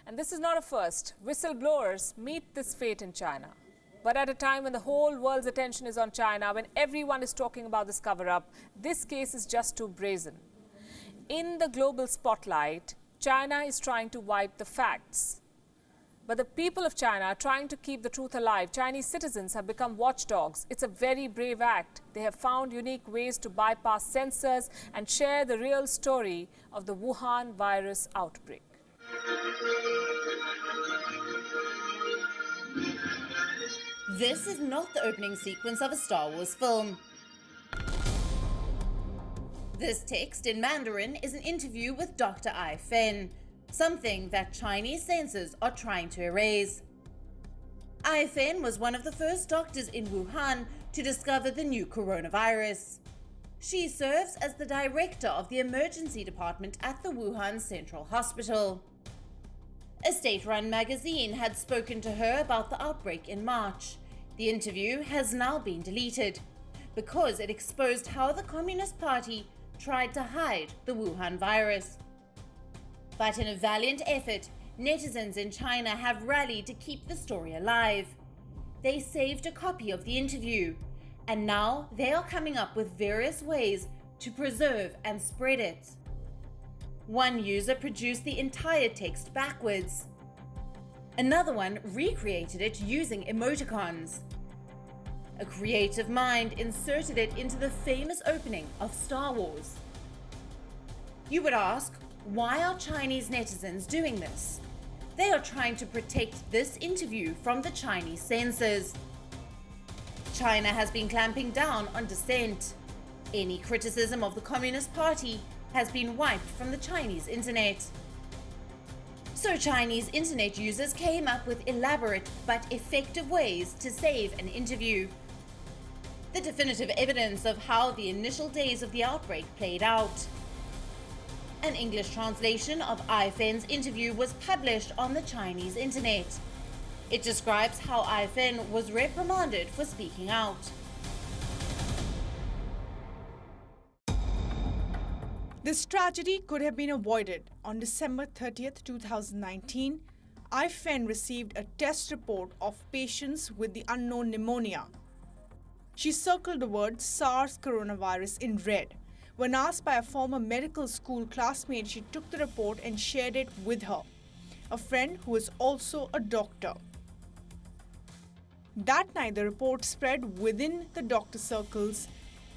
And this is not a first. Whistleblowers meet this fate in China. But at a time when the whole world's attention is on China, when everyone is talking about this cover-up, this case is just too brazen. In the global spotlight, China is trying to wipe the facts. But the people of China are trying to keep the truth alive. Chinese citizens have become watchdogs. It's a very brave act. They have found unique ways to bypass censors and share the real story of the Wuhan virus outbreak. This is not the opening sequence of a Star Wars film. This text in Mandarin is an interview with Dr. Ai Fen, something that Chinese censors are trying to erase. Ai Fen was one of the first doctors in Wuhan to discover the new coronavirus. She serves as the director of the emergency department at the Wuhan Central Hospital. A state-run magazine had spoken to her about the outbreak in March. The interview has now been deleted because it exposed how the Communist Party tried to hide the Wuhan virus. But in a valiant effort, netizens in China have rallied to keep the story alive. They saved a copy of the interview, and now they are coming up with various ways to preserve and spread it. One user produced the entire text backwards. Another one recreated it using emoticons. A creative mind inserted it into the famous opening of Star Wars. You would ask, why are Chinese netizens doing this? They are trying to protect this interview from the Chinese censors. China has been clamping down on dissent. Any criticism of the Communist Party has been wiped from the Chinese internet. So Chinese internet users came up with elaborate but effective ways to save an interview. The definitive evidence of how the initial days of the outbreak played out. An English translation of Ai Fen's interview was published on the Chinese internet. It describes how Ai Fen was reprimanded for speaking out. This tragedy could have been avoided. On December 30th, 2019, Ai Fen received a test report of patients with the unknown pneumonia. She circled the word SARS coronavirus in red. When asked by a former medical school classmate, she took the report and shared it with her, a friend who is also a doctor. That night, the report spread within the doctor circles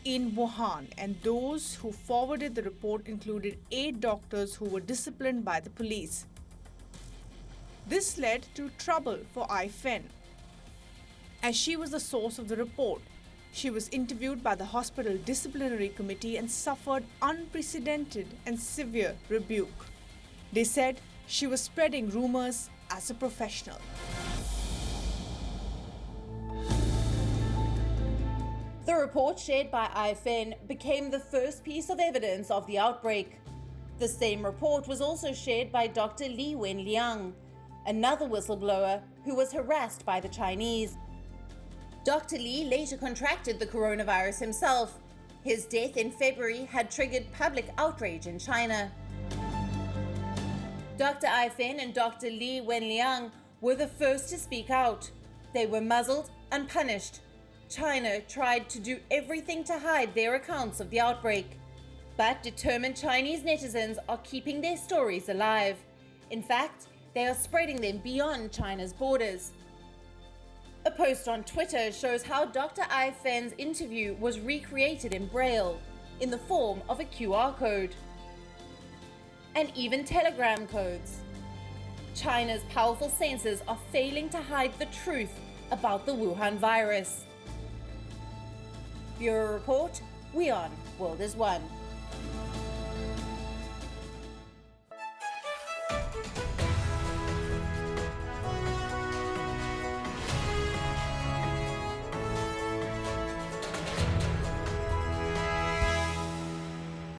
in Wuhan, and those who forwarded the report included 8 doctors who were disciplined by the police. This led to trouble for Ai Fen, as she was the source of the report. She was interviewed by the hospital disciplinary committee and suffered unprecedented and severe rebuke. They said she was spreading rumors as a professional. The report shared by Ai Fen became the first piece of evidence of the outbreak. The same report was also shared by Dr. Li Wenliang, another whistleblower who was harassed by the Chinese. Dr. Li later contracted the coronavirus himself. His death in February had triggered public outrage in China. Dr. Ai Fen and Dr. Li Wenliang were the first to speak out. They were muzzled and punished. China tried to do everything to hide their accounts of the outbreak. But determined Chinese netizens are keeping their stories alive. In fact, they are spreading them beyond China's borders. A post on Twitter shows how Dr. Ai Fen's interview was recreated in Braille, in the form of a QR code. And even telegram codes. China's powerful censors are failing to hide the truth about the Wuhan virus. Bureau Report, WION World is One.